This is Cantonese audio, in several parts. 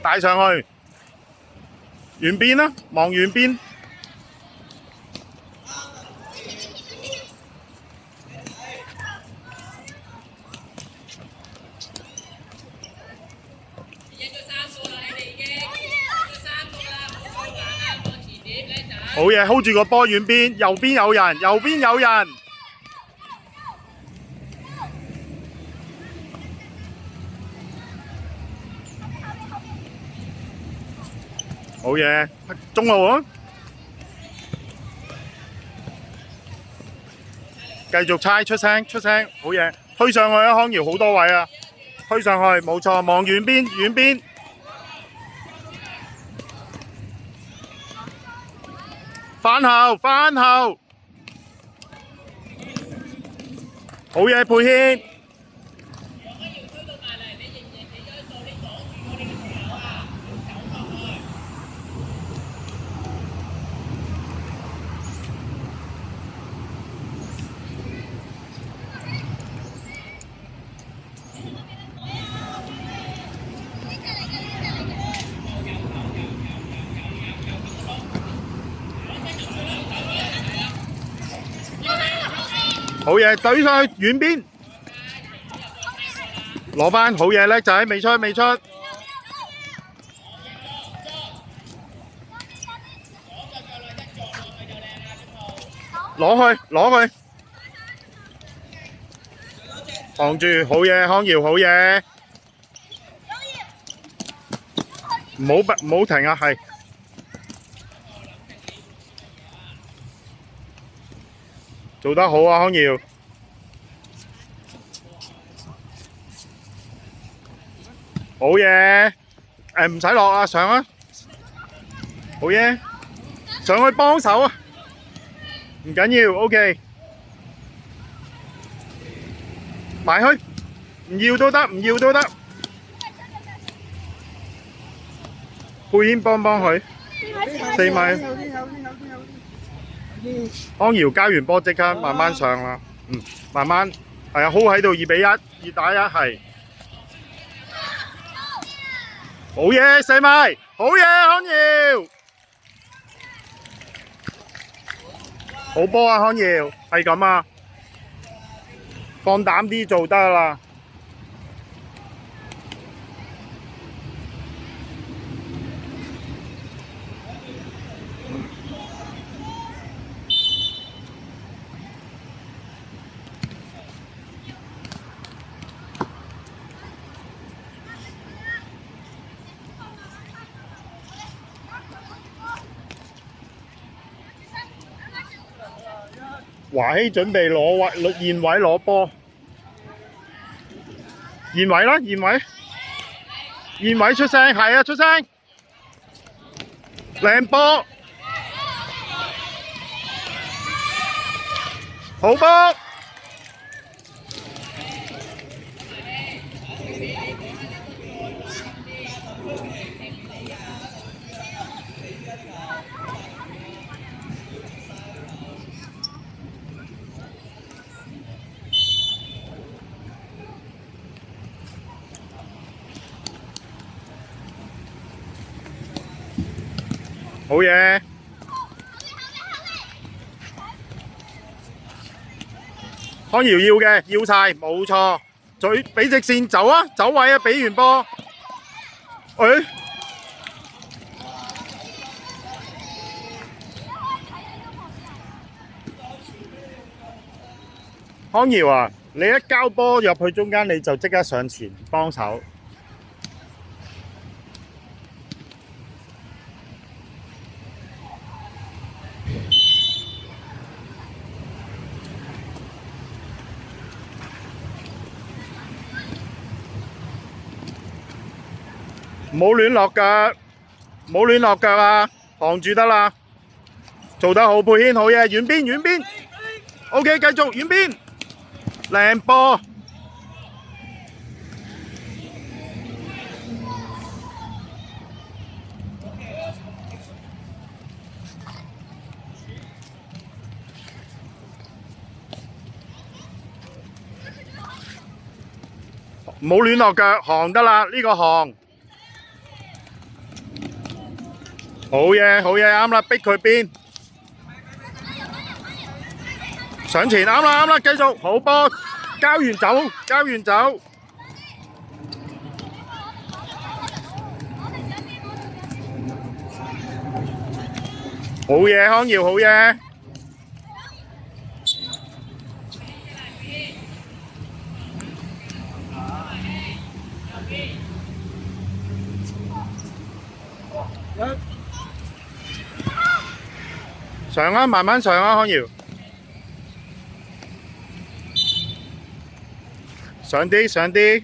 帶上去，遠邊啦，望遠邊。好嘢 ，hold 住個波遠邊，右邊有人，右邊有人。好嘢，中路啊！繼續猜出聲，出聲，好嘢，推上去啊！康瑤好多位啊，推上去，冇錯，望遠邊，遠邊。翻後，翻後，好嘢，佩軒。好嘢，懟上去遠邊，攞翻，好嘢，叻仔，未出未出，攞去攞去，防住，好嘢，康瑤，好嘢，唔好停啊，係。做得好啊，康瑤！好嘢！唔使落啊，上啊！好嘢！上去幫手啊！唔緊要 ，OK。埋去，唔要都得，唔要都得。佩軒幫佢，4米。康瑤交完波即刻慢慢上啦，慢慢係啊 ，hold 喺度2-1，2打1係，好嘢，4米，好嘢，康瑤，好波啊，康瑤，係咁啊，放膽啲做得啦。華希準備攞位現位攞波，現位啦，現位出聲，係啊，出聲，靚波，好波，好嘢！康瑤要嘅，要晒，冇錯。嘴俾直線走啊，走位啊，俾完波。誒，康瑤啊，你一交波入去中間，你就即刻上前幫手。唔好亂落腳，唔好亂落腳啊！防住得啦，做得好，佩軒好嘢，遠邊遠邊 ，OK， 繼續遠邊，靚波，唔好亂落腳，行得啦，呢個行。好嘢，好嘢，啱啦，逼佢邊，上前，啱啦，啱啦，繼續，好波，交完走，交完走。好嘢，康瑤，好嘢。上啊，慢慢上啊，康瑤。上啲，上啲。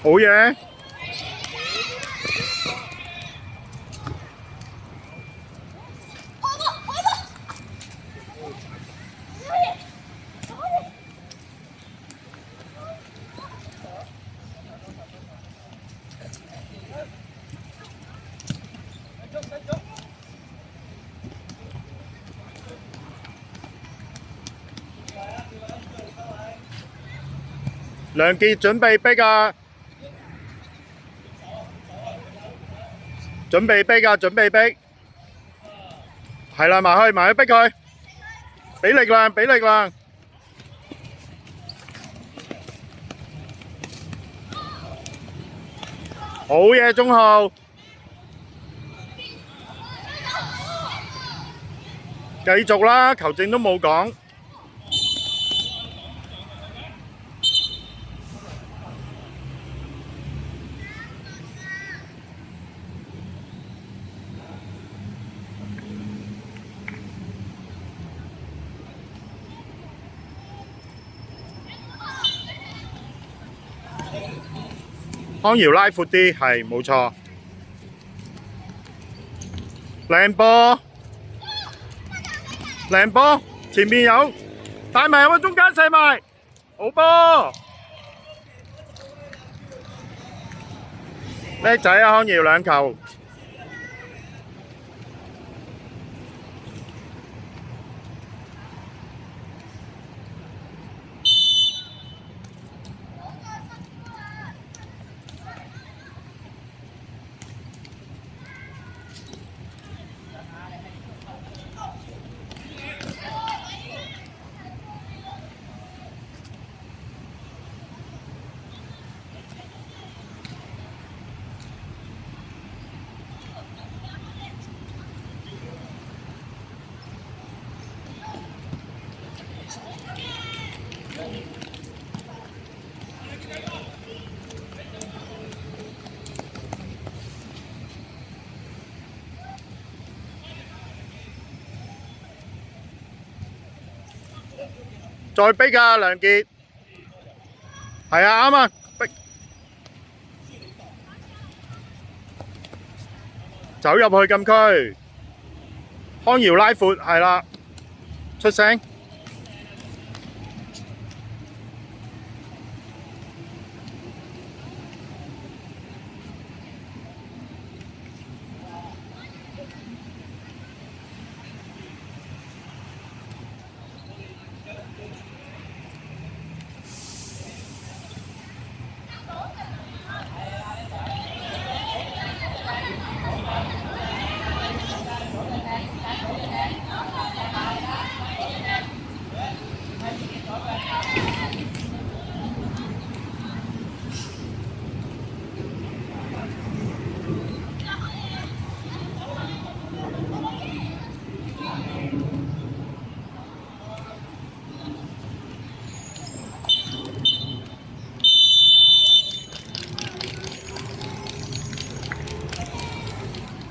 好嘢！梁傑準備逼啊！準備逼啊！準備逼，係啦，埋去埋去逼佢，俾力量俾力量，好嘢中號，繼續啦，球證都冇講。康瑤拉闊啲，係冇錯。靚波，靚波，前面有，帶埋喎，中間射埋，好波，叻仔啊！康瑤兩球。再逼㗎，梁傑，係啊，啱啊，逼，走入去禁區，康瑤拉闊，係啦，出聲。